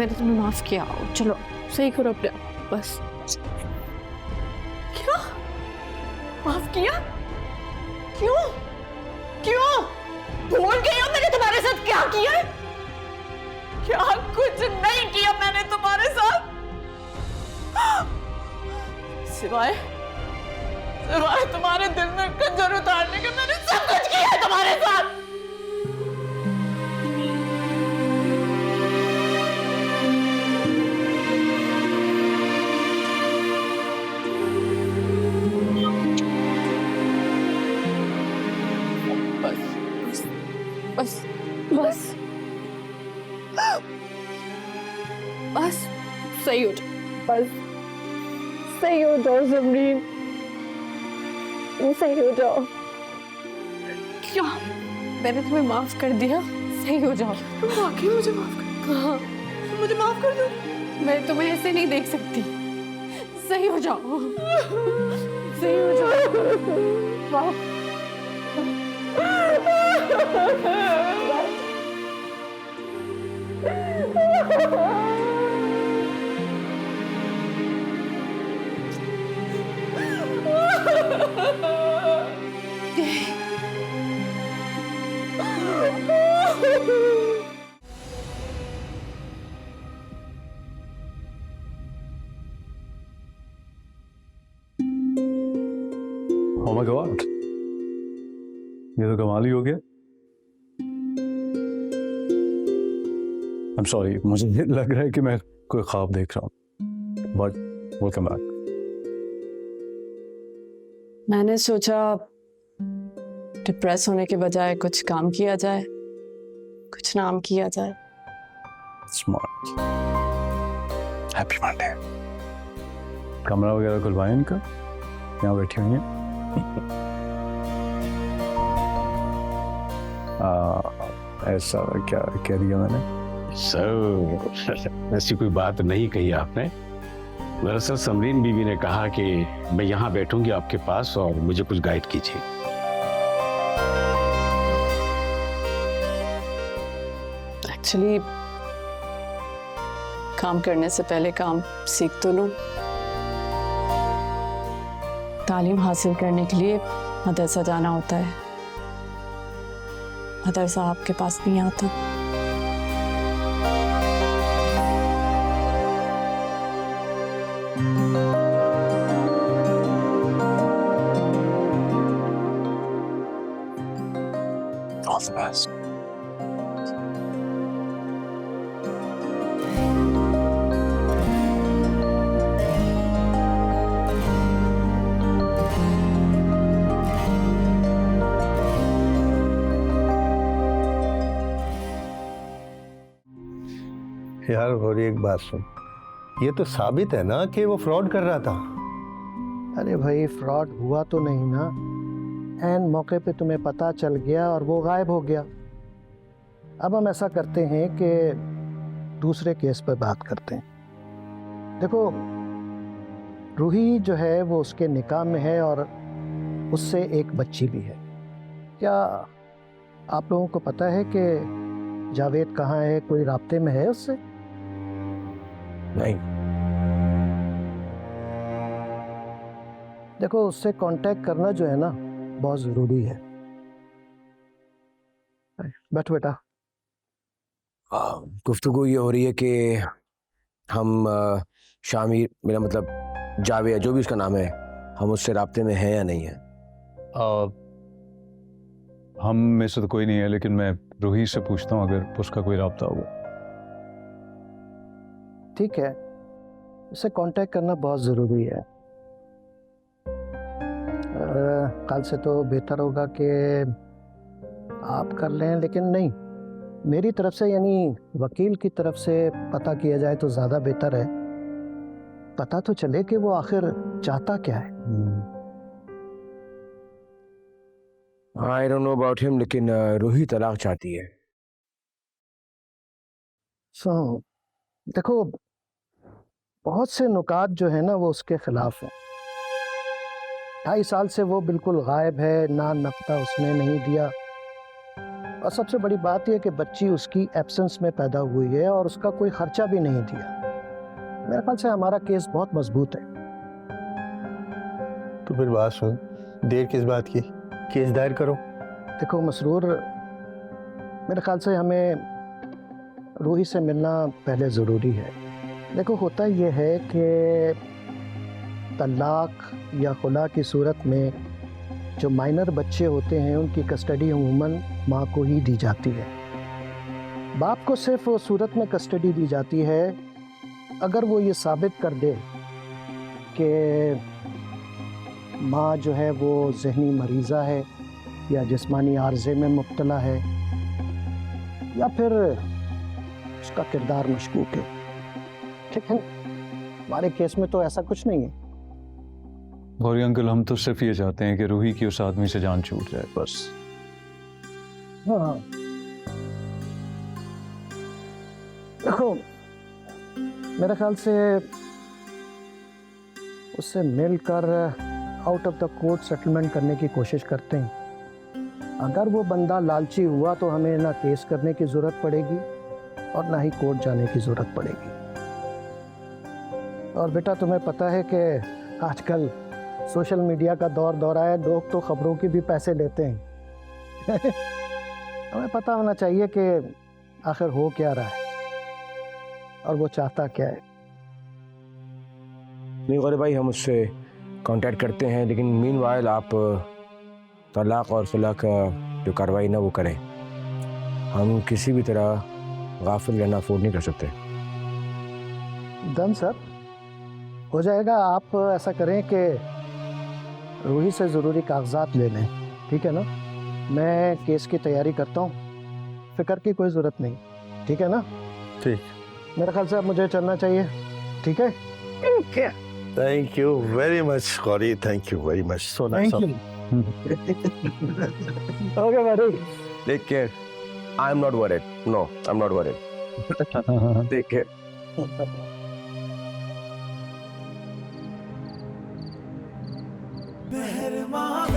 मैंने तुम्हें माफ किया, चलो सही करो अपने आप बस। क्या माफ किया? क्यों क्यों? भूल गई हो मैंने तुम्हारे साथ क्या किया है? क्या कुछ नहीं किया मैंने तुम्हारे साथ, सिवाय तुम्हारे दिल में खंजर उतारने के मैंने सब कुछ किया है तुम्हारे साथ। बस बस बस सही हो जाओ, बस सही हो जाओ समरीन, सही हो जाओ। क्या मैंने तुम्हें माफ कर दिया, सही हो जाओ। तुम वाकई मुझे माफ कर? हाँ मुझे माफ कर दो। मैं तुम्हें ऐसे नहीं देख सकती, सही हो जाओ, सही हो जाओ। वाह Oh my God, ये तो कमाल ही हो गया। I'm sorry, मुझे लग रहा है कि मैं कोई ख्वाब देख रहा हूँ। But welcome back. मैंने सोचा डिप्रेस होने के बजाय कुछ काम किया जाए, कुछ नाम किया जाए। Smart. Happy Monday. कमरा वगैरह खुलवाएं इनका, यहाँ बैठी हुई हैं। ऐसा क्या कह दिया मैंने? सर ऐसी कोई बात नहीं कही आपने। दरअसल समरीन बीवी ने कहा कि मैं यहाँ बैठूंगी आपके पास और मुझे कुछ गाइड कीजिए। एक्चुअली काम करने से पहले काम सीख तो लूं। तालीम हासिल करने के लिए मदरसा जाना होता है, मदरसा आपके पास नहीं आता। All the best. यार और एक बात सुन, ये तो साबित है ना कि वो फ्रॉड कर रहा था। अरे भाई फ्रॉड हुआ तो नहीं ना, ऐन मौके पे तुम्हें पता चल गया और वो गायब हो गया। अब हम ऐसा करते हैं कि दूसरे केस पर बात करते हैं। देखो रूही जो है वो उसके निकाह में है और उससे एक बच्ची भी है। क्या आप लोगों को पता है कि जावेद कहाँ है? कोई राब्ते में है उससे? नहीं। देखो उससे कांटेक्ट करना जो है ना बहुत ज़रूरी है। बैठो बेटा। गुफ्तगू ये हो रही है कि हम शामिर, मेरा मतलब जावेद, जो भी उसका नाम है, हम उससे राब्ते में हैं या नहीं है? हम में से तो कोई नहीं है, लेकिन मैं रूही से पूछता हूँ अगर उसका कोई राब्ता हो। ठीक है, उससे कांटेक्ट करना बहुत ज़रूरी है। कल से तो बेहतर होगा कि आप कर लें, लेकिन नहीं, मेरी तरफ से यानी वकील की तरफ से पता किया जाए तो ज़्यादा बेहतर है। पता तो चले कि वो आखिर चाहता क्या है। I don't know about him, लेकिन रूही तलाक चाहती है। देखो बहुत से नुकात जो है ना वो उसके खिलाफ है। 2.5 साल से वो बिल्कुल गायब है, ना नक्ता उसने नहीं दिया। और सबसे बड़ी बात यह कि बच्ची उसकी एब्सेंस में पैदा हुई है और उसका कोई खर्चा भी नहीं दिया। मेरे ख्याल से हमारा केस बहुत मजबूत है। तो फिर बात सुन, देर किस बात की, केस दायर करो। देखो मसरूर, मेरे ख्याल से हमें रूही से मिलना पहले ज़रूरी है। देखो होता यह है कि तलाक या खुला की सूरत में जो माइनर बच्चे होते हैं उनकी कस्टडी अमूमन माँ को ही दी जाती है। बाप को सिर्फ उस सूरत में कस्टडी दी जाती है अगर वो ये साबित कर दे कि माँ जो है वो जहनी मरीज़ा है या जिस्मानी आर्जे में मुब्तला है या फिर उसका किरदार मशकूक है। ठीक है, हमारे केस में तो ऐसा कुछ नहीं है। गौरी अंकल, हम तो सिर्फ ये चाहते हैं कि रूही की उस आदमी से जान छूट जाए, बस। हाँ, देखो मेरे ख्याल से उससे मिलकर out of the court settlement करने की कोशिश करते हैं। अगर वो बंदा लालची हुआ तो हमें ना केस करने की ज़रूरत पड़ेगी और ना ही कोर्ट जाने की ज़रूरत पड़ेगी। और बेटा तुम्हें पता है कि आजकल सोशल मीडिया का दौर है, लोग तो खबरों के भी पैसे लेते हैं। हमें पता होना चाहिए कि आखिर हो क्या रहा है और वो चाहता क्या है। नहीं गौरी भाई, हम उससे कांटेक्ट करते हैं, लेकिन मीनवाइल आप तलाक और खुला का जो कार्रवाई ना वो करें। हम किसी भी तरह गाफिल रहना अफोर्ड नहीं कर सकते। डन सर, हो जाएगा। आप ऐसा करें कि रूही से ज़रूरी कागजात ले लें, ठीक है ना? मैं केस की तैयारी करता हूँ, फिक्र की कोई ज़रूरत नहीं, ठीक है ना? ठीक। मेरे ख्याल से अब मुझे चलना चाहिए, ठीक है? Thank you very much Gauri, thank you very much, so nice. Okay buddy. Take care. I am not worried. No, I am not worried. Take care. मेहरबान